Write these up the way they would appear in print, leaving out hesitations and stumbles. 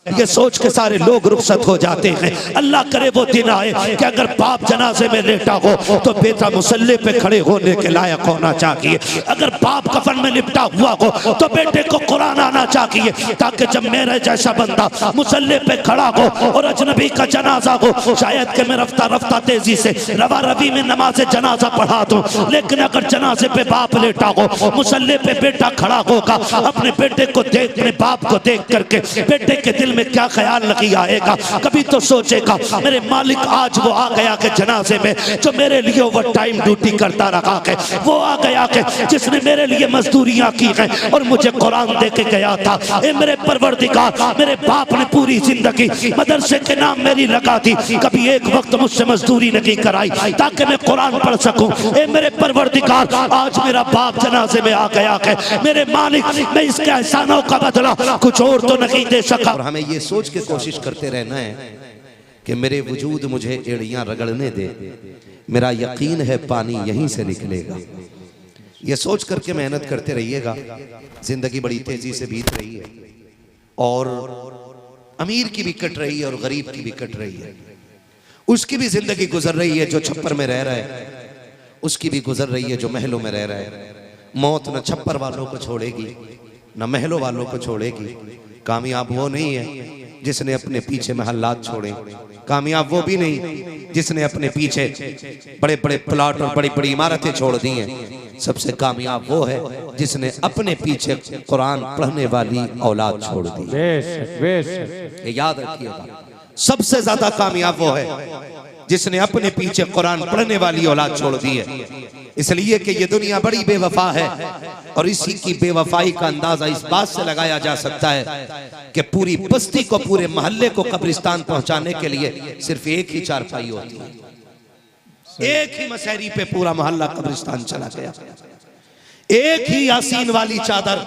ये सोच के सारे लोग रुखसत हो जाते हैं। अल्लाह करे वो दिन आए कि अगर बाप जनाजे में लेटा हो तो बेटा मुसल्ले पे खड़े होने के लायक होना चाहिए। अगर बाप कफन में लिपटा हुआ हो तो बेटे को कुरान आना चाहिए, ताकि जब मेरे जैसा बंदा मुसल्ले पे खड़ा हो और अजनबी का जनाजा हो, शायद कि मैं रफ्ता रफ्ता तेजी से रवा रवी में नमाज जनाजा पढ़ा दूं। लेकिन अगर जनाजे पे बाप लेटा हो, मुसल्ले पे बेटा खड़ा होगा, अपने बेटे को देख, अपने बाप को देख करके बेटे के दिल में क्या ख्याल नहीं आएगा? कभी तो सोचेगा मेरे मालिक आज वो आ गया के जनाजे में जो मेरे लिए ओवर टाइम ड्यूटी करता रहा है, वो आ गया के जिसने मेरे लिए मजदूरियां की हैं और मुझे कुरान दे के गया था। ए मेरे परवरदिगार, मेरे बाप ने पूरी जिंदगी मदरसे के नाम मेरी लगा दी, कभी एक वक्त मुझसे मजदूरी नहीं कराई ताकि मैं कुरान पढ़ सकूं। ए मेरे परवरदिगार, आज मेरा बाप जनाजे में आ गया है, मेरे मालिक मैं इसके एहसानों का बदला कुछ और तो नहीं दे सका। और हमें ये सोच के कोशिश करते रहना है कि मेरे वजूद मुझे एड़ियां रगड़ने दे, मेरा यकीन है पानी यहीं से निकलेगा। ये सोच करके मेहनत करते रहिएगा। जिंदगी बड़ी तेजी से बीत रही है और अमीर की भी कट रही है और गरीब की भी कट रही है। उसकी भी जिंदगी गुजर रही है जो छप्पर में रह रहा है, उसकी भी गुजर रही है जो महलों में रह रहा है। मौत न छप्पर वालों को छोड़ेगी न महलों वालों को छोड़ेगी। कामयाब वो नहीं है जिसने अपने पीछे महल्लात छोड़े, कामयाब वो भी नहीं जिसने अपने पीछे बड़े बड़े प्लाट और बड़ी बड़ी इमारतें छोड़ दी हैं। सबसे कामयाब वो है जिसने अपने पीछे कुरान पढ़ने वाली औलाद छोड़ दी। ये याद रखिएगा, सबसे ज्यादा कामयाब वो है जिसने अपने पीछे कुरान पढ़ने वाली औलाद छोड़ दी है। इसलिए कि ये दुनिया बड़ी बेवफा है और इसी की बेवफाई का अंदाजा इस बात से लगाया जा सकता है कि पूरी बस्ती को, पूरे मोहल्ले को कब्रिस्तान पहुंचाने के लिए सिर्फ एक ही चारपाई होती है। एक ही मसहरी पे पूरा मोहल्ला कब्रिस्तान चला गया। एक ही यासीन वाली चादर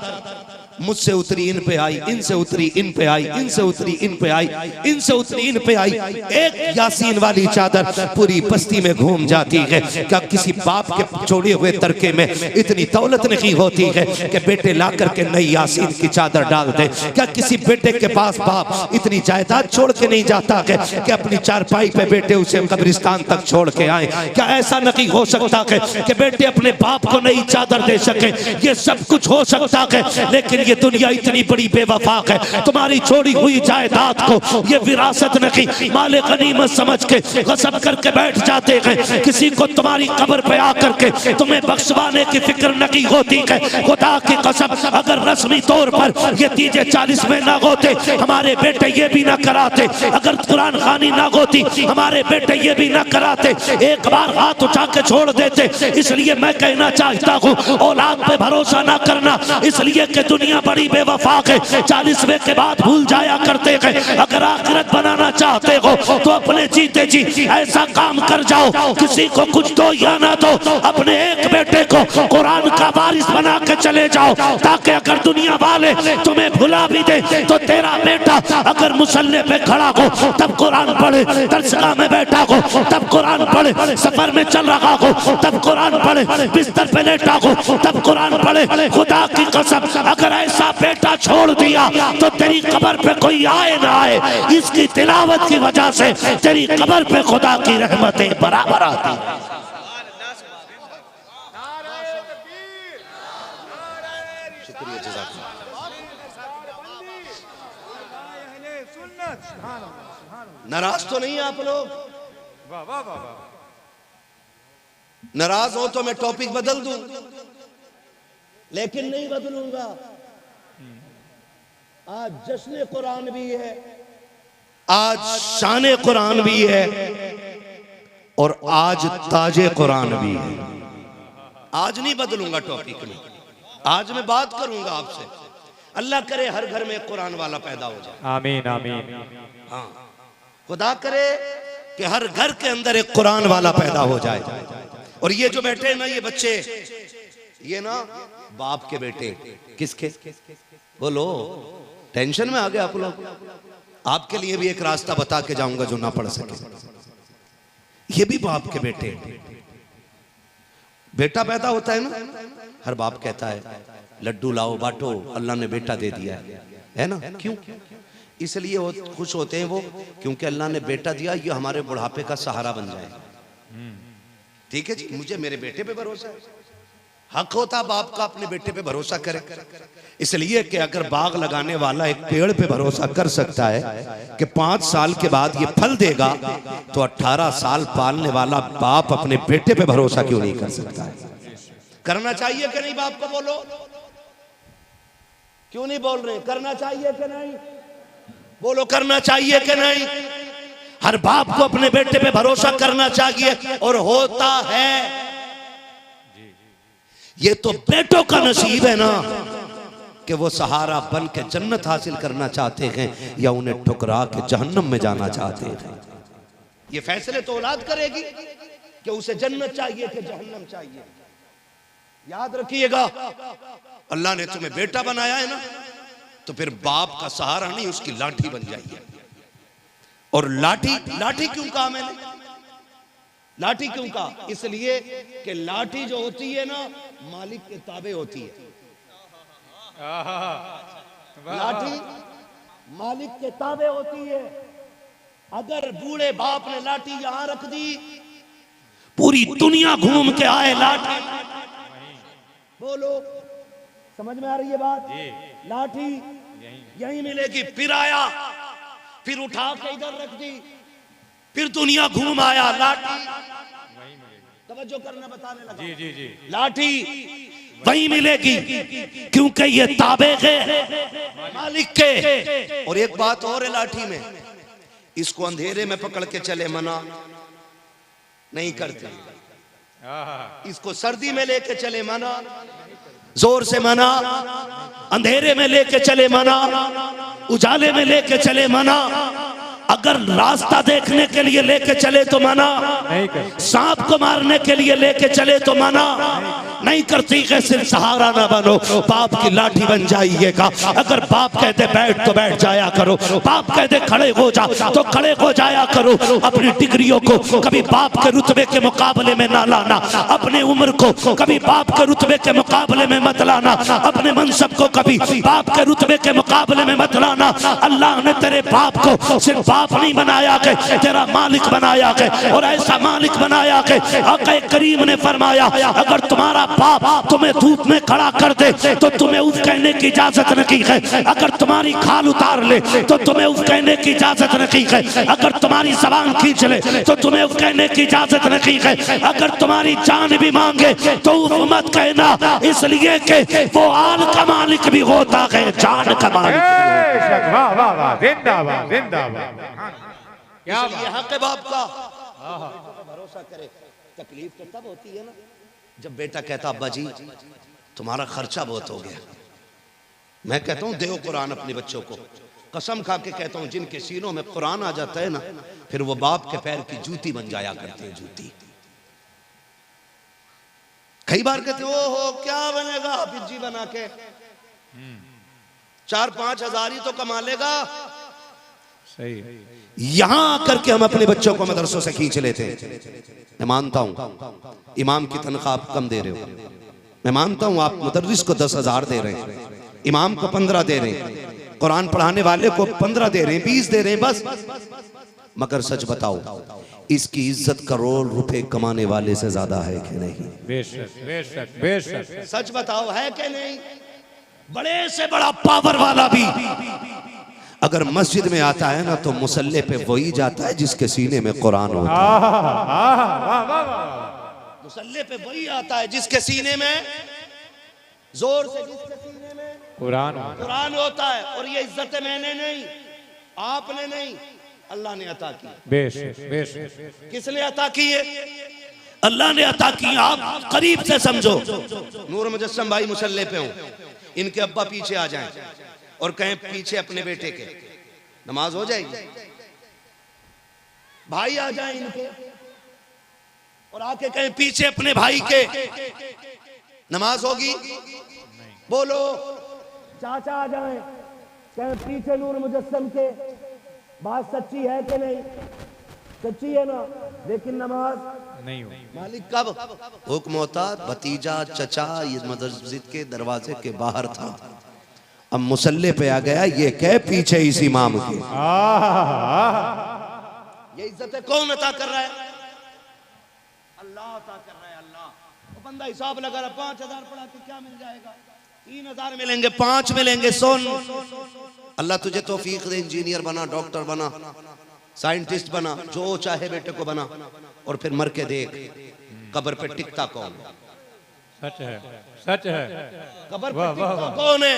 मुझसे उतरी इन पे आई, इनसे उतरी इन पे आई, इनसे उतरी इन पे आई, इनसे उतरी इन पे आई। एक यासीन वाली चादर पूरी बस्ती में घूम जाती है। क्या किसी बाप के छोड़े हुए तरके में इतनी दौलत नहीं होती है कि बेटे ला करके नई यासीन की चादर डाल दे? क्या किसी बेटे के पास बाप इतनी जायदाद छोड़ के नहीं जाता है कि अपनी चारपाई पे बेटे उसे कब्रिस्तान तक छोड़ के आए? क्या ऐसा नहीं हो सकता है कि बेटे अपने बाप को नई चादर दे सके? ये सब कुछ हो सकता है, लेकिन ये दुनिया इतनी बड़ी बेवफा है। तुम्हारी छोड़ी हुई जायदाद को ये विरासत नहीं, माले गनीमत समझ के गसब करके बैठ जाते हैं। किसी को तुम्हारी कब्र पे आकर के तुम्हें बख्शवाने की फिक्र नहीं होती है। खुदा की कसम, अगर रस्मी तौर पर ये तीजे 40 में ना होते, हमारे बेटे ये भी ना कराते। अगर कुरान खानी ना होती, हमारे बेटे ये भी ना कराते। एक बार हाथ उठा के छोड़ देते। इसलिए मैं कहना चाहता हूँ, औलाद पे भरोसा ना करना, इसलिए कि दुनिया बड़ी बेवफा है। 40वें के बाद भूल जाया करते हैं। अगर आखिरत बनाना चाहते हो तो अपने जीते जी ऐसा काम कर जाओ, किसी को कुछ दो या ना दो, अपने एक बेटे को कुरान का वारिस बना के चले जाओ, ताकि अगर दुनिया वाले तुम्हें भुला भी दे तो तेरा बेटा अगर मुसल्ले पे खड़ा हो तब कुरान पढ़े, दरसगाह में बैठा हो तब कुरान पढ़े, सफर में चल रहा हो तब कुरान पढ़े, बिस्तर पे लेटा हो तब कुरान पढ़े। खुदा की कसम, अगर ऐसा बेटा छोड़ दिया तो तेरी कब्र पे कोई आए ना आए, इसकी तिलावत की वजह से तेरी कब्र पे खुदा की रहमतें बराबर आती हैं। शुक्रिया, जज़ाकल्लाह। नाराज तो नहीं आप लोग? नाराज हो तो मैं टॉपिक बदल दूं, लेकिन नहीं बदलूंगा। आज जश्न कुरान भी है, आज शान कुरान भी है और आज ताजे कुरान भी है। आज नहीं बदलूंगा टॉपिक में, आज मैं बात करूंगा आपसे। अल्लाह करे हर घर में कुरान वाला पैदा हो जाए। आमीन आमीन। हाँ, खुदा करे कि हर घर के अंदर एक कुरान वाला पैदा हो जाए। और ये जो बैठे ना ये बच्चे, ये ना बाप के बेटे, किसके बोलो? टेंशन में आ गए आप लोग। आपके लिए भी एक रास्ता बता के जाऊंगा जो ना पढ़ सके। ये भी बाप के बेटे, बेटा पैदा होता है ना, हर बाप कहता है लड्डू लाओ बांटो, अल्लाह ने बेटा दे दिया है ना? क्यों? इसलिए खुश होते हैं वो, क्योंकि अल्लाह ने बेटा दिया, ये हमारे बुढ़ापे का सहारा बन जाए। ठीक है जी, मुझे मेरे बेटे पे भरोसा है। हक होता बाप का अपने बेटे पे भरोसा करे, इसलिए कि अगर बाग लगाने वाला एक पेड़ पे भरोसा कर सकता है कि 5 साल के बाद ये फल देगा, तो 18 साल पालने वाला बाप अपने बेटे पे भरोसा क्यों नहीं कर सकता है? करना चाहिए कि नहीं? बाप को बोलो, क्यों नहीं बोल रहे? करना चाहिए कि नहीं? बोलो, करना चाहिए कि नहीं? हर बाप को अपने बेटे पे भरोसा करना चाहिए, और होता है। ये तो बेटों का नसीब है ना कि वो सहारा बन के जन्नत हासिल करना चाहते हैं, या उन्हें ठुकरा के जहन्नम में जाना चाहते हैं। ये फैसले तो औलाद करेगी कि उसे जन्नत चाहिए कि जहन्नम चाहिए। याद रखिएगा, अल्लाह ने तुम्हें बेटा बनाया है ना, तो फिर बाप का सहारा नहीं, उसकी लाठी बन जाइए। और लाठी क्यों कहा मैंने? लाठी क्यों कहा? इसलिए कि लाठी जो होती है ना, मालिक के ताबे होती है। लाठी मालिक के ताबे होती है। अगर बूढ़े बाप ने लाठी यहां रख दी, पूरी दुनिया घूम के आए लाठी, बोलो समझ में आ रही है बात? लाठी यहीं मिलेगी। फिर आया, फिर उठा के इधर रख दी, फिर दुनिया घूम आया, लाठी तवज्जो करना बताने लगा। जी जी जी, लाठी वहीं मिलेगी, क्योंकि ये ताबे है मालिक के। और एक बात और है लाठी में, इसको अंधेरे में पकड़ के चले मना नहीं करते, इसको सर्दी में लेके चले मना, जोर से मना, अंधेरे में लेके चले मना, उजाले में लेके चले मना, अगर रास्ता देखने के लिए लेके चले तो मना, सांप को मारने के लिए लेके चले तो मना नहीं करती है। सिर्फ सहारा ना बनो, बाप की लाठी बन जाइएगा। अगर बाप कहते बैठ तो बैठ जाया करो, बाप कहते खड़े हो जा तो खड़े हो जाया करो। अपनी डिग्रियों को कभी बाप के रुतबे के मुकाबले में ना लाना, अपने उम्र को कभी बाप के रुतबे के मुकाबले में मत लाना, अपने मनसब को कभी बाप के रुतबे के मुकाबले में मत लाना। अल्लाह ने तेरे बाप को सिर्फ बाप नहीं बनाया के तेरा मालिक बनाया के, और ऐसा मालिक बनाया के आका करीम ने फरमाया, अगर तुम्हारा बाप तुम्हें धूप में खड़ा कर दे तो तुम्हें उफ कहने की इजाजत नहीं है। अगर तुम्हारी खाल उतार ले तो तुम्हें उफ कहने की इजाजत नहीं है। अगर तुम्हारी जबान खींच ले तो तुम्हें उफ कहने की इजाजत नहीं है। अगर तुम्हारी जान भी मांगे तो उफ मत कहना, इसलिए कि वो आल का मालिक भी होता है, जान का मालिक भी होता है। जिंदाबाद जिंदाबाद। क्या हक है बाप का? भरोसा करे। तकलीफ तो तब होती है ना जब बेटा कहता अब्बा जी तुम्हारा खर्चा बहुत हो गया। मैं कहता हूँ दो कुरान अपने बच्चों को, कसम खा के कहता हूँ, जिनके सीनों में कुरान आ जाता है ना, फिर वो बाप के पैर की जूती बन जाया करते हैं। जूती कई बार कहते हो क्या बनेगा हाफिज जी बना के, 4-5 हजार ही तो कमा लेगा। सही। यहां आकर के हम अपने बच्चों को मदरसों से खींच लेते हैं। मैं मानता हूं इमाम की तनख्वाह आप कम दे रहे हो, मैं मानता हूं आप मुदर्रिस को 10,000 दे रहे हैं, इमाम को 15 दे रहे हैं, कुरान पढ़ाने वाले को 15 दे रहे हैं, 20 दे रहे हैं बस। मगर सच बताओ इसकी इज्जत करोड़ रुपए कमाने वाले से ज्यादा है कि नहीं? बेशक बेशक बेशक। सच बताओ है कि नहीं? बड़े से बड़ा पावर वाला भी अगर मस्जिद में आता है ना तो मुसल्ले पे वही जाता है जिसके सीने में कुरान होता है। मुसल्ले पे वही आता है जिसके सीने में जोर से जिसके सीने में कुरान होता है। और ये इज्जत मैंने नहीं, आपने नहीं, अल्लाह ने अता की। बेशक बेशक। किसने अता की है? अल्लाह ने अता की। आप करीब से समझो। नूर मुजस्सम भाई मुसल्ले पे हो, इनके अब्बा पीछे आ जाएं और कहें पीछे अपने बेटे के, नमाज हो जाएगी? भाई आ जाएं इनके और आके कहें पीछे अपने भाई के, नमाज होगी? बोलो। चाचा आ जाएं कहें पीछे नूर मुजस्सम के, बात सच्ची है कि नहीं? सच्ची है ना, लेकिन नमाज नहीं हो। मालिक कब हुक्म होता? भतीजा चचा ये मस्जिद के दरवाजे के बाहर था अब मुसल्ले पे आ गया, ये कह पीछे इस इमाम के। ये इज्जत कौन अता कर रहा है? अल्लाह अता कर रहा है, अल्लाह। वो बंदा हिसाब लगा रहा, 5000 पढ़ा के क्या मिल जाएगा? 3000 मिलेंगे, 5 मिलेंगे। सुन, अल्लाह तुझे तौफीक दे, इंजीनियर बना, डॉक्टर बना, साइंटिस्ट बना, जो चाहे बेटे को बना, और फिर मर के देख कब्र पे टिकता कौन? सच है, सच है। कब्र पे टिकता कौन है?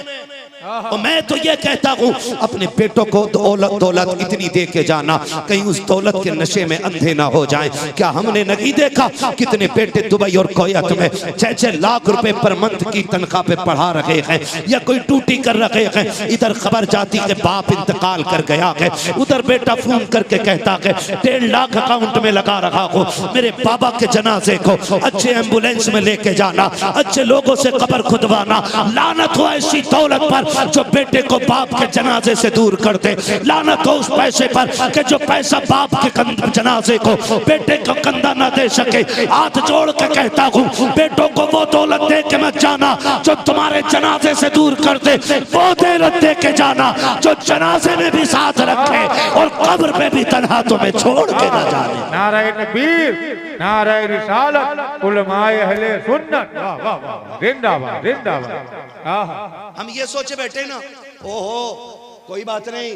और मैं तो ये कहता हूँ अपने बेटों को दौलत इतनी दे के जाना, कहीं उस दौलत के नशे में अंधे ना हो जाएं। क्या हमने नहीं देखा कितने बेटे दुबई और कोयत में 6-6 लाख रुपए पर मंथ की तनख्वाह पे पढ़ा रहे हैं, या कोई टूटी कर रहे हैं। इधर खबर जाती है बाप इंतकाल कर गया है, उधर बेटा फोन करके कहता है 1.5 लाख अकाउंट में लगा रहा हूँ, मेरे बाबा के जनाजे को अच्छे एम्बुलेंस में लेके जाना, अच्छे लोगों से कब्र खुदवाना। लानत हो ऐसी दौलत पर जो बेटे को बाप के जनाजे से दूर कर दे। लानत हो उस पैसे पर कि जो पैसा बाप के जनाजे को बेटे को कंधा ना दे सके। हाथ जोड़ के कहता हूँ बेटों को वो दौलत दे के मत जाना जो तुम्हारे जनाजे से दूर कर दे, वो दौलत दे के जाना जो जनाजे में भी साथ रखे और कब्र पे भी तन्हा तुम्हें छोड़ के ना जाने। नाराए तकबीर, नाराए रिसालत, उलमाए अहले सुन्नत, वाह वाह वाह, जिंदाबाद जिंदाबाद। हम ये सोचे बैठे ना, ओहो कोई बात नहीं,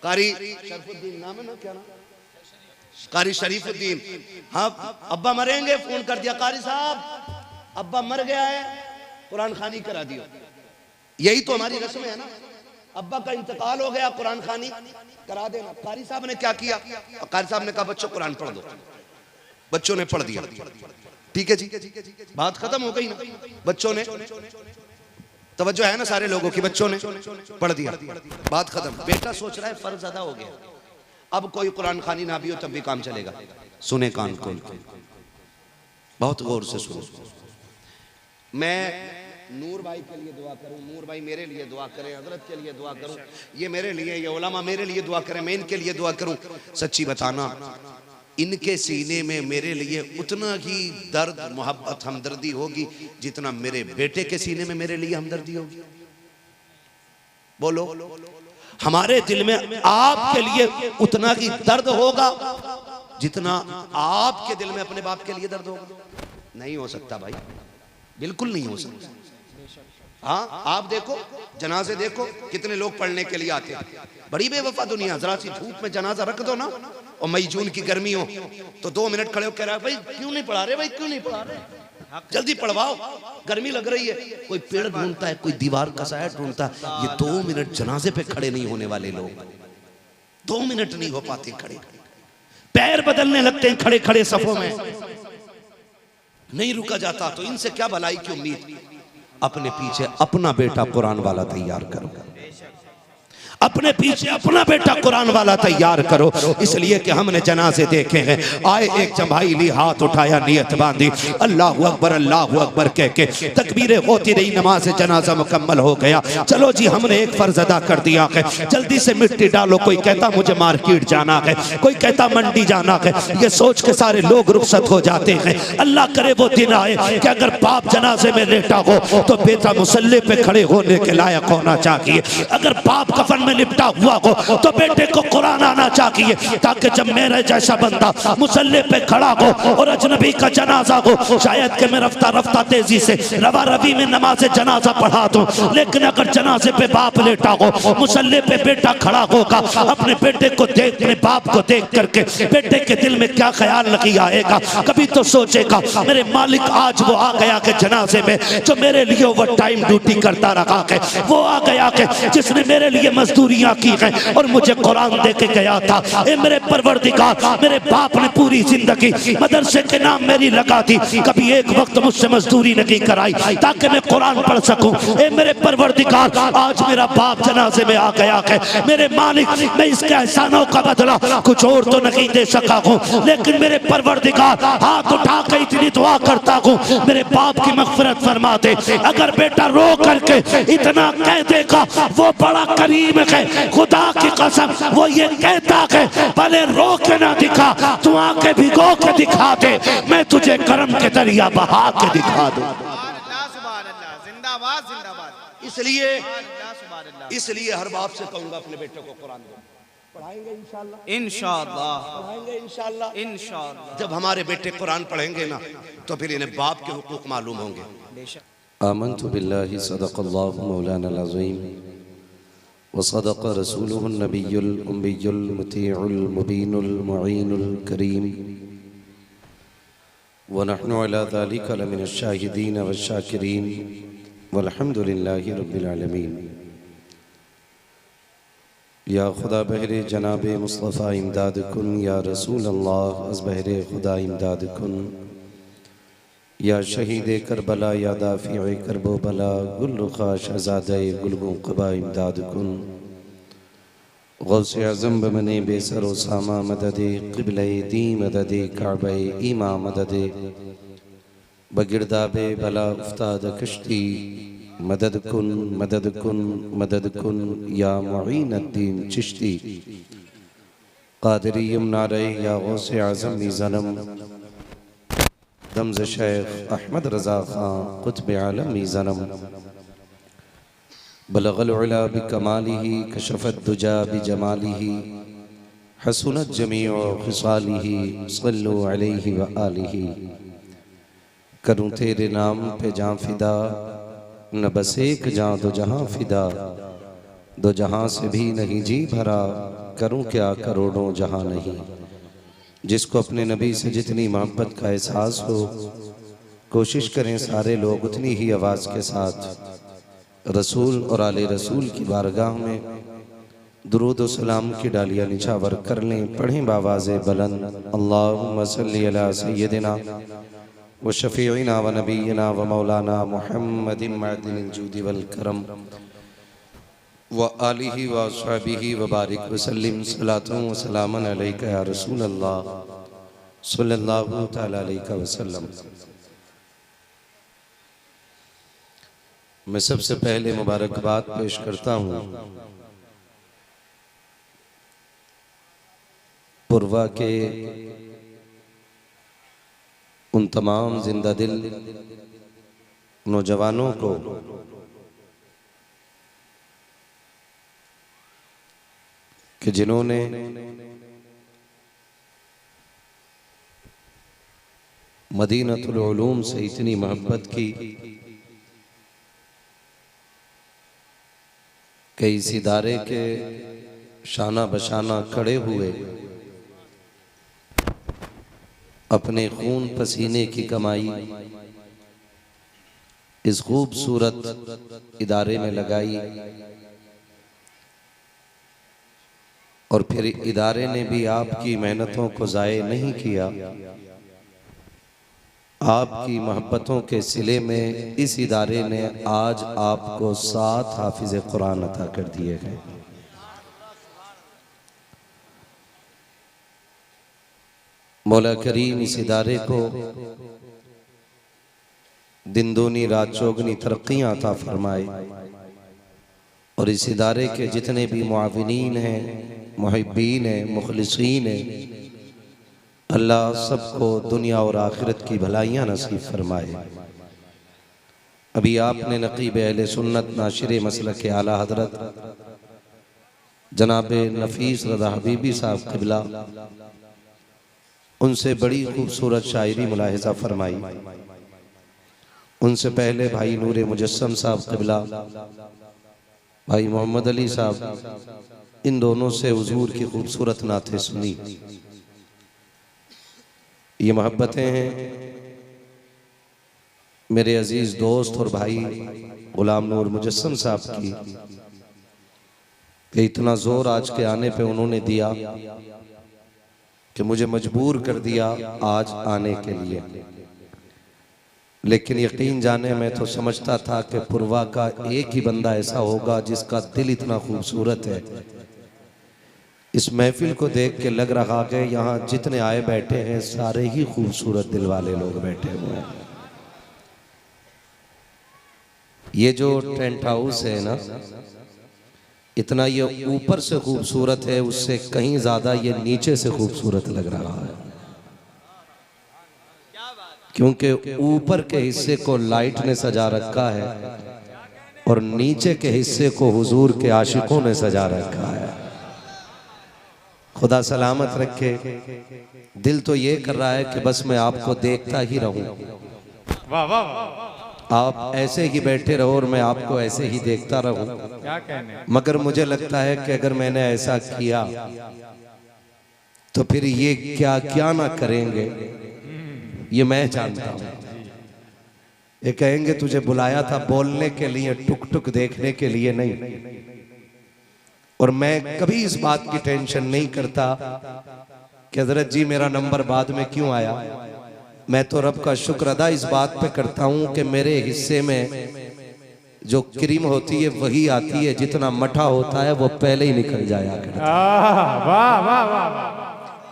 कारी शरीफुद्दीन नाम है ना, क्या नाम? कारी शरीफुद्दीन। हाँ, अब्बा मरेंगे, फोन कर दिया कारी साहब अब्बा मर गया है, कुरान खानी करा दियो। यही तो हमारी रस्म है ना, अब्बा का इंतकाल हो गया, कुरान खानी करा देना। कारी साहब ने क्या किया? कारी साहब ने कहा बच्चों कुरान पढ़ दो। बच्चों ने पढ़ दिया, ठीक है जी, बात खत्म हो गई ना। बच्चों ने, तवज्जो है ना सारे लोगों की, बच्चों ने पढ़ दिया, बात खत्म। बेटा सोच रहा है फर्ज अदा हो गया, अब कोई कुरान खानी ना भी हो तब भी काम चलेगा। सुने कान खोल के, बहुत गौर से सुनो। मैं नूर भाई के लिए दुआ करूं, नूर भाई मेरे लिए दुआ करें, हजरत के लिए दुआ करूं, ये मेरे लिए, ये उलमा मेरे लिए दुआ करें, मैं इनके लिए दुआ करूं। सच्ची बताना, इनके सीने में मेरे लिए उतना ही दर्द, मोहब्बत, हमदर्दी होगी जितना मेरे बेटे के सीने में मेरे लिए हमदर्दी होगी। बोलो, हमारे दिल में आपके लिए उतना ही दर्द होगा जितना आपके दिल में अपने बाप के लिए दर्द होगा। नहीं हो सकता भाई, बिल्कुल नहीं हो सकता। हाँ, आप देखो जनाजे देखो, कितने लोग पढ़ने के लिए आते हैं। बड़ी बेवफा दुनिया, जरा सी धूप में जनाजा रख दो ना, और मई जून की गर्मी हो तो 2 मिनट खड़े हो, कह रहा है भाई क्यों नहीं पढ़ा रहे, भाई क्यों नहीं पढ़ा रहे, जल्दी पढ़वाओ, गर्मी लग रही है। कोई पेड़ ढूंढता है, कोई दीवार का साया ढूंढता है। ये 2 मिनट जनाजे पे खड़े नहीं होने वाले लोग, 2 मिनट नहीं हो पाते खड़े, पैर बदलने लगते हैं खड़े खड़े सफों में, नहीं रुका जाता। तो इनसे क्या भलाई की उम्मीद? अपने पीछे अपना बेटा कुरान वाला तैयार करो, अपने पीछे अपना बेटा कुरान वाला तैयार करो। इसलिए कि हमने जनाजे देखे हैं, आए एक जमाईली हाथ उठाया, नियत बांधी, अल्लाहु अकबर कह के तकबीरें होती रही, नमाज जनाजा मुकम्मल हो गया। चलो जी, हमने एक फर्ज अदा कर दिया है, जल्दी से मिट्टी डालो। कोई कहता मुझे मार्केट जाना है, कोई कहता मंडी जाना है। ये सोच के सारे लोग रुखसत हो जाते हैं। अल्लाह करे वो दिन आए कि अगर बाप जनाजे में लेटा हो तो बेटा मुसल्ले पे खड़े होने के लायक होना चाहिए। अगर बाप कफन में लिपटा हुआ हो तो बेटे को कुरान आना चाहिए, ताकि जब मेरे जैसा बंदा मुसल्ले पे खड़ा हो और अजनबी का जनाजा हो, शायद कि मैं रफ्ता रफ्ता तेजी से रवा रवी में नमाज जनाजा पढ़ा दूं। लेकिन अगर जनाजे पे बाप लेटा हो, मुसल्ले पे बेटा खड़ा होगा, अपने बेटे को देख, अपने बाप को देख करके बेटे के दिल में क्या ख्याल नहीं आएगा? कभी तो सोचेगा मेरे मालिक आज वो आ गया के जनाजे में जो मेरे लिए ओवर टाइम ड्यूटी करता रहा है, वो आ गया के जिसने मेरे लिए मजदूरियां की है और मुझे कुरान दे के गया था। ए मेरे परवरदिगार, मेरे बाप ने पूरी जिंदगी मदरसे के नाम मेरी लगा दी, कभी एक वक्त मुझसे मजदूरी नहीं कराई ताकि मैं कुरान पढ़ सकूं। ए मेरे परवरदिगार, आज मेरा बाप जनाजे में आ गया है, मेरे मालिक मैं इसके एहसानों का बदला कुछ और तो नहीं दे सका हूं, लेकिन मेरे परवरदिगार हाथ उठा के इतनी दुआ करता हूं, मेरे बाप की मगफिरत फरमा दे। अगर बेटा रो करके इतना कह देगा वो बड़ा करीम है, खुदा की कसम वो ये कहता है भले रो के ना दिखा, तू आके भिगो के दिखा दे, मैं तुझे करम के दरिया बहा के दिखा दूं। जिंदाबाद जिंदाबाद। इसलिए इसलिए हर बाप से कहूंगा अपने बेटे को कुरान दो। पढ़ाएंगे इंशाअल्लाह, इंशाअल्लाह, पढ़ाएंगे इंशाअल्लाह। इंशाअल्लाह। जब हमारे बेटे कुरान पढ़ेंगे ना तो फिर इन्हें बाप के हुकूक मालूम होंगे। बेशक। आमन्तु बिल्लाहि सदक़ल्लाहु मौलाना अज़ीम व सदक़ रसूलुहुन नबियुल उम्मियुल मुतीउल मुबीनुल मुईनुल करीम व नहनु अला ज़ालिका लमिनश शाहिदीन व शाकिरीन वल्हम्दुलिल्लाहि रब्बिल आलमीन। या खुदा बहरे जनाब मुस्तफ़ा इमदाद कुन, या रसूल अल्लाह अज़ बहरे खुदा इमदाद कुन, या शहीद करबला, या दाफ़िए करबो बला, गुल रुखा शहज़ादे गुलगों क़बा इमदाद कुन। गौसे आज़म बमने बेसरो सामा मददे क़िबले दी मददे काबे ईमा मददे बगिरदाबे बला उफ्ताद कश्ती मदद कुन मदद कुन मदद कुन, या मुईनुद्दीन चिश्ती क़ादिरी नारे, या गौसे आज़म मीज़ानम दम्ज़ शेख अहमद रज़ा ख़ान क़ुत्ब आलम मीज़ानम बलगल उला बिकमालिही कशफत दुजा बिजमालिही हसनत जमीउ खिसालिही सल्लु अलैहि व आलिही। करूँ तेरे नाम पे जाँ फिदा, न बस एक जाँ दो जहाँ फिदा, दो जहाँ से भी नहीं जी भरा, करूँ क्या करोड़ों जहाँ नहीं। जिसको अपने नबी से जितनी मोहब्बत का एहसास हो, कोशिश करें सारे लोग उतनी ही आवाज़ के साथ रसूल और आले रसूल की बारगाह में दुरूद व सलाम की डालियाँ निछावर कर लें। पढ़ें बावाज़े बुलंद, अल्लाहुम्मा सल्ली अला सय्यदिना व शफ़ीइना व नबीना व मौलाना मुहम्मदिन मअदिनिल जूदि वल करम व आलिहि व अस्हाबिहि व बारिक व सल्लिम सलातun व सलामन अलैका या रसूल अल्लाह सल्लल्लाहु तआला अलैहि वसल्लम। मैं सबसे पहले मुबारकबाद पेश करता हूँ पुरवा के उन तमाम जिंदा दिल नौजवानों को कि जिन्होंने मदीनतुल उलूम से इतनी मोहब्बत की कि इस इदारे के शाना बशाना खड़े हुए अपने खून पसीने की कमाई इस खूबसूरत इदारे में लगाई और फिर इदारे ने भी आपकी मेहनतों को ज़ाये नहीं किया। आपकी मोहब्बतों के सिले में इस इदारे ने आज आपको 7 हाफिज कुरान अता कर दिए गए। मौला करीम इस इदारे को दिन दूनी रात चौगनी तरक्कियां अता फरमाए और इस इदारे के जितने भी मुआविनीन हैं, मुहिब्बीन हैं, मुखलिसीन हैं, अल्लाह सबको दुनिया और आखिरत की भलाइयाँ नसीब फरमाए। अभी आपने नकीब अहले सुन्नत नाशिर मसलक के आला हजरत जनाब नफीस रज़ा हबीबी साहब क़िबला उनसे बड़ी खूबसूरत शायरी मुलाहिज़ा फरमाई। उनसे पहले भाई नूर मुजस्सम साहब क़िबला, भाई मोहम्मद अली साहब, इन दोनों से हुजूर की खूबसूरत नातें सुनी। ये मोहब्बतें हैं मेरे अजीज दोस्त और भाई गुलाम नूर मुजस्सम साहब की कि इतना जोर आज के आने पे उन्होंने दिया कि मुझे मजबूर कर दिया आज आने के लिए। लेकिन यकीन जाने मैं तो समझता था कि पुरवा का एक ही बंदा ऐसा होगा जिसका दिल इतना खूबसूरत है। इस महफिल को देख के लग रहा कि यहाँ जितने आए बैठे हैं सारे ही खूबसूरत दिल वाले लोग बैठे हुए हैं। ये जो टेंट हाउस है ना, इतना ये ऊपर से खूबसूरत है, उससे कहीं ज्यादा ये नीचे से खूबसूरत लग रहा है, क्योंकि ऊपर के हिस्से को लाइट ने सजा रखा है और नीचे के हिस्से को हुजूर के आशिकों ने सजा रखा है। खुदा सलामत रखे। दिल तो ये कर रहा है कि बस मैं आपको देखता ही रहूं, वाह वाह वाह, आप ऐसे ही बैठे रहो और मैं आपको ऐसे ही देखता रहूं। क्या कहने। मगर मुझे लगता है कि अगर मैंने ऐसा किया तो फिर ये क्या क्या ना करेंगे, ये मैं जानता हूं। ये कहेंगे तुझे बुलाया था बोलने के लिए, टुक टुक देखने के लिए नहीं। और मैं कभी इस बात की टेंशन नहीं करता कि हजरत जी मेरा नंबर बाद में क्यों आया। मैं तो रब का शुक्र अदा इस बात पे करता हूं कि मेरे हिस्से में जो क्रीम होती है वही आती है, जितना मठा होता है वो पहले ही निकल जाया करता है। वाह वाह वाह वाह,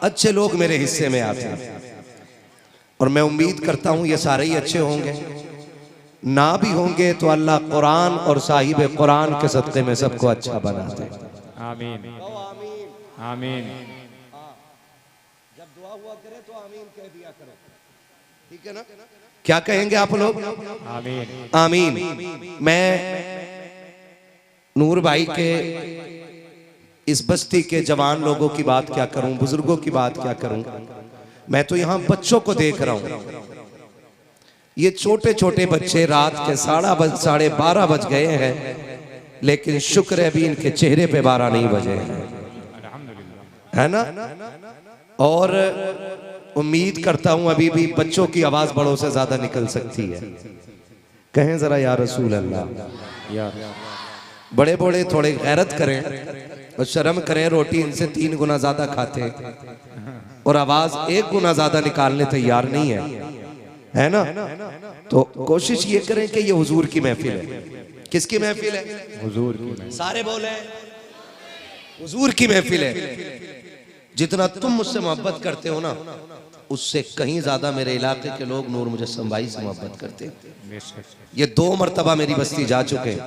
अच्छे लोग मेरे हिस्से में आते हैं और मैं उम्मीद करता हूं ये सारे ही अच्छे होंगे। ना भी होंगे तो अल्लाह कुरान और साहिब कुरान के सदक़े में सबको अच्छा बना दे। आमीन आमीन। जब दुआ हुआ करे तो आमीन कह दिया करो, ठीक है ना? क्या कहेंगे आप लोग? आमीन आमीन। मैं नूर भाई के इस बस्ती के जवान लोगों की बात क्या करूं, बुजुर्गों की बात क्या करूं। मैं तो यहां बच्चों को देख रहा हूं। ये छोटे छोटे बच्चे रात के 12:30 बज गए हैं, लेकिन शुक्र है अभी इनके चेहरे पे 12 नहीं बजे हैं, है ना? और उम्मीद करता हूं अभी भी बच्चों की आवाज बड़ों से ज्यादा निकल सकती है। कहें जरा या रसूल अल्लाह। या बड़े बड़े थोड़े गैरत करें और शर्म करें, रोटी इनसे 3 गुना ज्यादा खाते हैं और आवाज 1 गुना ज्यादा निकालने तैयार नहीं है ना? तो कोशिश ये करें कि ये हुजूर की महफिल है। किसकी महफिल है? हुजूर की। सारे बोले हुजूर की महफिल है। जितना तुम मुझसे मोहब्बत करते हो ना, उससे कहीं ज्यादा मेरे इलाके के लोग नूर मुजस्सम भाई से मोहब्बत करते हैं। ये 2 मरतबा मेरी बस्ती जा चुके हैं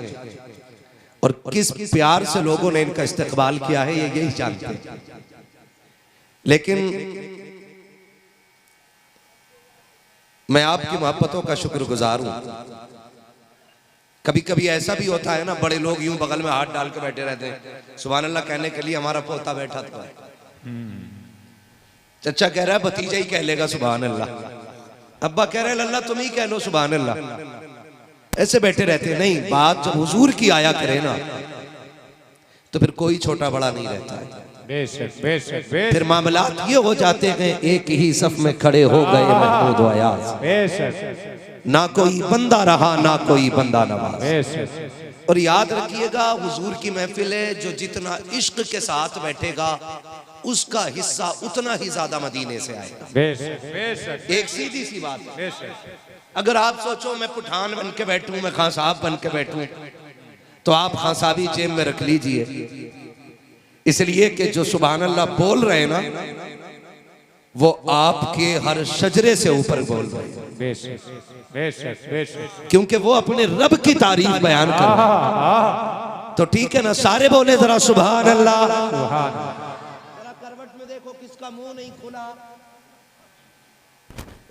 और किस प्यार से लोगों ने इनका इस्तकबाल किया है ये यही जानते हैं। लेकिन मैं आपकी मोहब्बतों का शुक्रगुजार हूं। कभी कभी ऐसा भी होता है ना, बड़े लोग यूं बगल में हाथ डाल के बैठे रहते हैं, सुभान अल्लाह कहने के लिए हमारा पोता बैठा था। चचा कह रहा है भतीजा ही कह लेगा सुभान अल्लाह, अब्बा कह रहे हैं अल्लाह तुम ही कह लो सुभान अल्लाह। ऐसे बैठे रहते हैं। नहीं, बात जब हुजूर की आया करे ना तो फिर कोई छोटा बड़ा नहीं रहता है। बेशक बेशक बेशक। फिर मामलात ये हो जाते हैं, एक ही सफ में खड़े हो गए महमूद व अयाज। बेशक। ना कोई बंदा रहा ना कोई बंदा नवाज। बेशक। और याद रखिएगा हुजूर की महफिल है, जो जितना इश्क के साथ बैठेगा उसका हिस्सा उतना ही ज्यादा मदीने से आएगा। बेशक बेशक। एक सीधी सी बात है। बेशक। अगर आप सोचो मैं पठान बन के बैठूं, मैं खान साहब बन के बैठूं, तो आप खान साहबी जेब में रख लीजिए, इसलिए कि जो सुभान अल्लाह बोल रहे हैं ना वो आपके हर शजरे से ऊपर बोल रहे हैं। बेशक बेशक बेशक। क्योंकि वो अपने रब की तारीफ बयान कर रहे हैं। तो ठीक है ना, सारे बोले जरा सुभान अल्लाह। जरा करवट में देखो किसका मुंह नहीं खुला,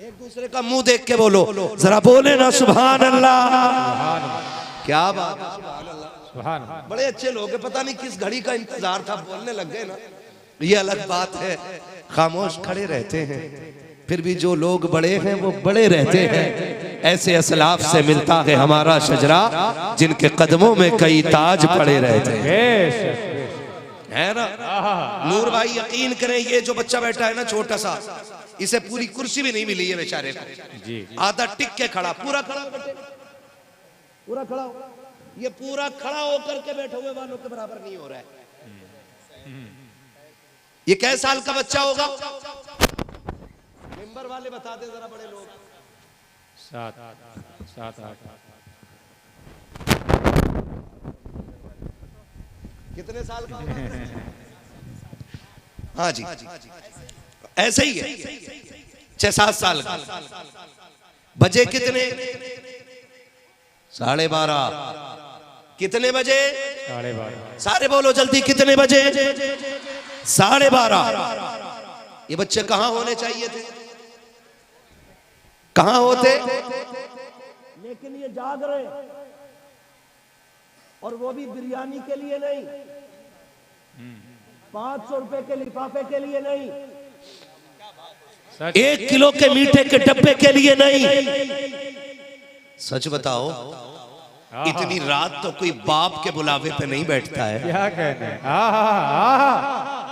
एक दूसरे का मुंह देख के बोलो, जरा बोले ना सुभान अल्लाह। क्या बात है, सुभान अल्लाह। बड़े अच्छे लोग हैं, पता नहीं किस घड़ी का इंतजार था, बोलने लग गए ना। ये अलग बात है, खामोश खड़े रहते हैं, फिर भी जो लोग बड़े हैं वो बड़े रहते हैं। ऐसे असलाफ से मिलता है हमारा शजरा, जिनके कदमों में कई ताज पड़े रहते हैं, है ना? नूर भाई यकीन करें, ये जो बच्चा बैठा है ना छोटा सा, इसे पूरी कुर्सी भी नहीं मिली है बेचारे को। आधा टिक के खड़ा, पूरा खड़ा, पूरा खड़ा, ये पूरा खड़ा होकर के बैठे हुए वालों के बराबर नहीं हो रहा है। ये कै साल का बच्चा होगा? मेंबर वाले बता दे जरा, बड़े लोग। 7 8। कितने साल का होगा? हाँ जी, ऐसे ही है, 6-7 साल का। बजे कितने? 12:30। कितने बजे? 12:30। सारे बोलो जल्दी, कितने बजे? 12:30। ये बच्चे कहां होने चाहिए थे? कहां होते? लेकिन ये जाग रहे। और वो भी बिरयानी के लिए नहीं, 500 रुपए के लिफाफे के लिए नहीं, 1 किलो के मीठे के डब्बे के लिए नहीं। सच बताओ, इतनी रात तो कोई बाप के बुलावे पे नहीं बैठता है। क्या कहने,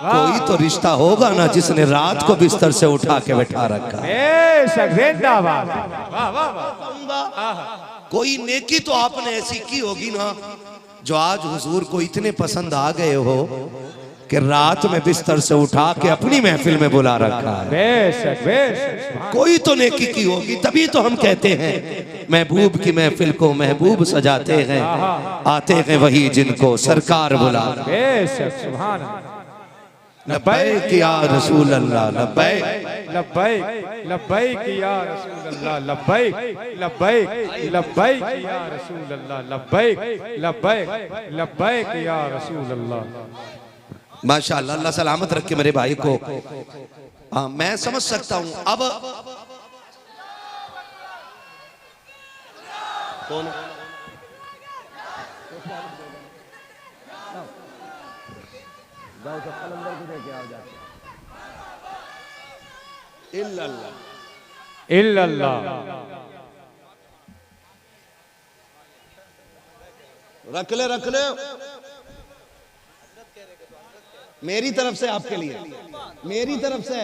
कोई तो रिश्ता होगा ना जिसने रात को बिस्तर से उठा के बैठा रखा। बेशक, जिंदाबाद। वाह वाह वाह। कोई नेकी तो आपने ऐसी की होगी ना जो आज हुजूर को इतने पसंद आ गए हो कि रात में बिस्तर से उठा के अपनी महफिल में बुला रखा है। बेशक बेशक। कोई तो नेकी की होगी, तभी तो हम कहते हैं महबूब की महफिल को महबूब सजाते हैं, आते हैं वही जिनको सरकार बुला। बेशक, सुभान अल्लाह। लब्बैक या रसूल अल्लाह, लब्बैक लब्बैक लब्बैक या रसूल अल्लाह, लब्बैक लब्बैक लब्बैक या रसूल अल्लाह, लब्बैक लब्बैक लब्बैक या रसूल अल्लाह। माशाअल्लाह, अल्लाह सलामत रखे मेरे भाई को। हाँ, मैं समझ सकता हूँ। अब कौन जाओ सब कलंदर को देके आओ जाके। इल्लल्लाह इल्लल्लाह। रख ले, रख ले, मेरी तरफ से आपके लिए, मेरी तरफ से।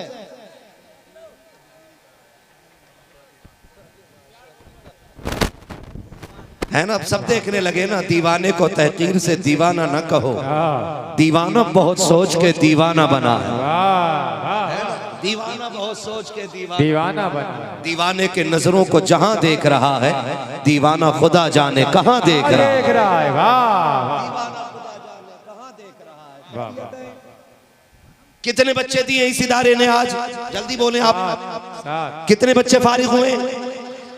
है ना, अब सब देखने लगे ना, दीवाने को तहकीर से दीवाना न कहो, दीवाना बहुत सोच के दीवाना बना है। दीवाना बहुत सोच के दीवाना बना। दीवाने के नजरों को जहां देख रहा है, दीवाना खुदा जाने कहां देख रहा है। देख रहा है। वाह दीवाना खुदा जाने कहां देख रहा है। वाह। कितने बच्चे दिए इस इदारे ने आज? जल्दी बोले आप, साथ। कितने बच्चे फारिग हुए?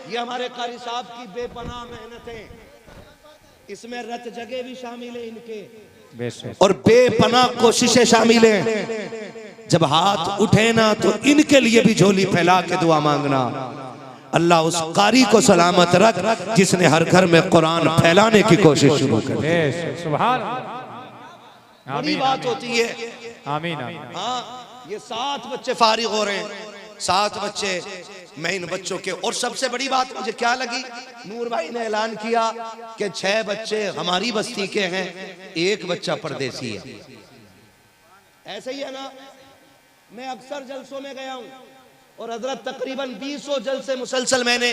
ये हमारे कारी साहब की बेपनाह मेहनत है, इसमें रत जगह भी शामिल है इनके, बेशक। और बेपनाह कोशिशें शामिल हैं। जब हाथ उठे ना तो इनके लिए भी झोली फैला के दुआ मांगना। अल्लाह उस कारी को सलामत रख जिसने हर घर में कुरान फैलाने की कोशिश शुरू कर दी। बेशक, सुभान अल्लाह। बड़ी बात होती है। आमीन आमीन। हाँ, ये 7 बच्चे फारिग हो रहे हैं, 7 बच्चे। मैं इन बच्चों के, और सबसे बड़ी बात मुझे क्या लगी, नूर भाई ने ऐलान किया कि 6 बच्चे हमारी बस्ती के हैं, 1 बच्चा परदेसी है। ऐसे ही है ना। मैं अक्सर जलसों में गया हूँ और हजरत तकरीबन 20 जलसे मुसलसल मैंने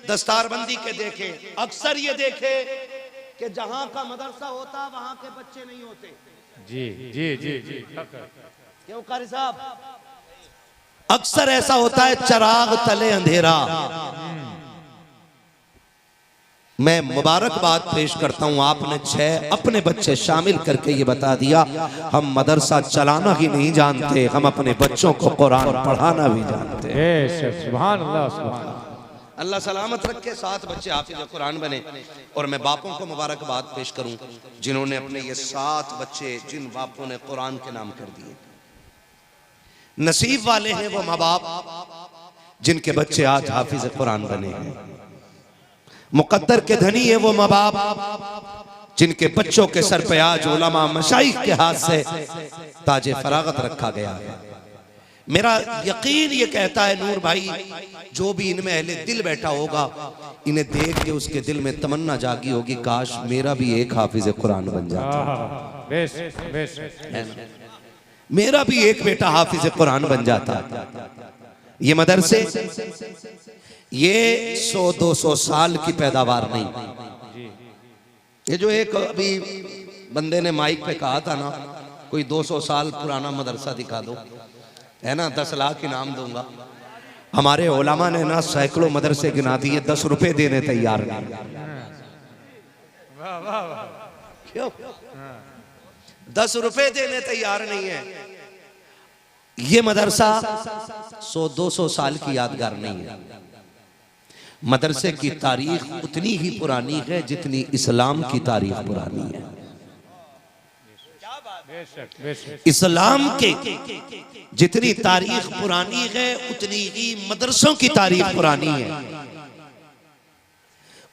दस्तारबंदी के देखे। अक्सर ये देखे कि जहाँ का मदरसा होता वहाँ के बच्चे नहीं होते। जी जी जी जी। क्यों कारी साहब? अक्सर ऐसा होता है, चराग तले अंधेरा। मैं मुबारकबाद पेश करता हूं, आपने 6 अपने बच्चे शामिल करके ये बता दिया, हम मदरसा चलाना ही नहीं जानते, हम अपने बच्चों को कुरान पढ़ाना भी जानते हैं। बेशक, सुभान अल्लाह, सुभान अल्लाह। अल्लाह सलामत रखे, 7 बच्चे हाफिज़ कुरान बने। और मैं बापों को मुबारकबाद पेश करूं जिन्होंने अपने ये 7 बच्चे, जिन बापों ने कुरान के नाम कर दिए। नसीब वाले हैं वो माँ बाप जिनके बच्चे आज हाफिज कुरान बने हैं। मुकद्दर के धनी है वो माँ बाप जिनके बच्चों के सर पे आज उलमा मशाइख के हाथ से ताजे फरागत रखा गया है। मेरा यकीन ये कहता है नूर भाई, जो भी इनमें अहले दिल बैठा होगा, इन्हें देख के उसके दिल में तमन्ना जागी होगी, काश मेरा भी एक हाफिज कुरान बन जाता, बेशक बेशक, मेरा भी एक बेटा हाफिज कुरान बन जाता। ये मदरसे ये 100-200 साल की पैदावार नहीं। ये जो एक अभी बंदे ने माइक पे कहा था ना, कोई 200 साल पुराना मदरसा दिखा दो, है ना, 10 लाख इनाम दूंगा। हमारे उलमा ने ना सैकड़ों मदरसे गिना दिए, 10 रुपए देने तैयार नहीं। क्यों? 10 रुपए देने तैयार नहीं है। ये मदरसा 100-200 साल की यादगार नहीं है। मदरसे की तारीख उतनी ही पुरानी है जितनी इस्लाम की तारीख पुरानी है। इस्लाम के जितनी तारीख पुरानी है उतनी ही मदरसों की तारीख पुरानी है।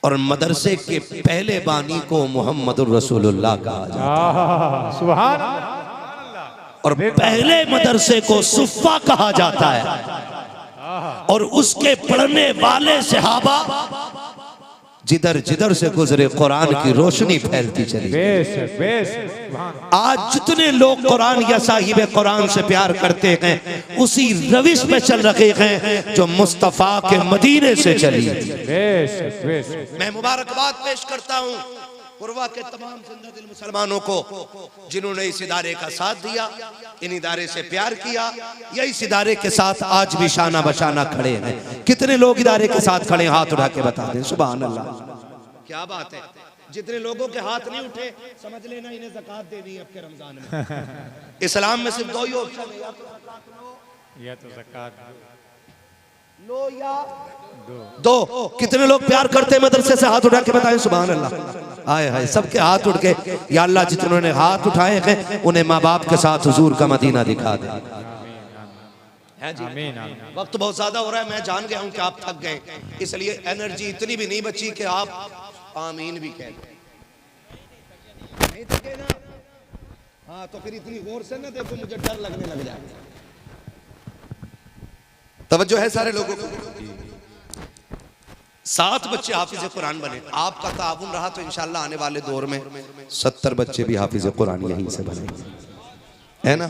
और मदरसे के पहले बानी को मोहम्मदुर रसूलुल्लाह कहा जाता सुभान और पहले मदरसे को सुफ़ा कहा जाता है और उसके पढ़ने वाले सहाबा जिधर जिधर से गुजरे कुरान की रोशनी फैलती चली। बेशक बेशक सुभान आज जितने लोग कुरान या साहिब कुरान से प्यार करते हैं उसी रविश पे चल रहे हैं जो मुस्तफ़ा के मदीने से चली। बेशक बेशक मैं मुबारकबाद पेश करता हूँ कुर्वा के तमाम जिंदा दिल मुसलमानों को जिन्होंने इस इदारे का साथ दिया, इन इदारे से प्यार किया, या इस इदारे के साथ आज भी शाना बशाना खड़े हैं। कितने लोग इदारे के साथ खड़े, हाथ उठा के बता दें सुभान अल्लाह। क्या बात है, जितने लोगों के हाथ नहीं उठे समझ लेना इन्हें ज़कात देनी है आपके रमजान में। इस्लाम में सिर्फ दो ही ऑप्शन है, या तो ज़कात लो या दो। कितने लोग प्यार करते हैं मदरसे से, हाथ उठा के बताएं सुभान अल्लाह। आए हाय सबके हाथ उठ के, या अल्लाह जितनों ने हाथ उठाए हैं उन्हें माँ बाप के साथ हुजूर का मदीना दिखा दे। आमीन आमीन। वक्त बहुत ज्यादा हो रहा है, मैं जान गया हूं कि आप थक गए, इसलिए एनर्जी इतनी भी नहीं बची कि आप आमीन भी कह दें। नहीं थके ना? हाँ तो फिर इतनी गौर से ना देखो, मुझे डर लगने लग जाए। तवज्जो है सारे लोगों को। 7 बच्चे हाफिज कुरान बने, आपका ताउन रहा तो इंशाल्लाह आने वाले दौर में 70 बच्चे भी हाफिज कुरान यहीं से बने, है ना।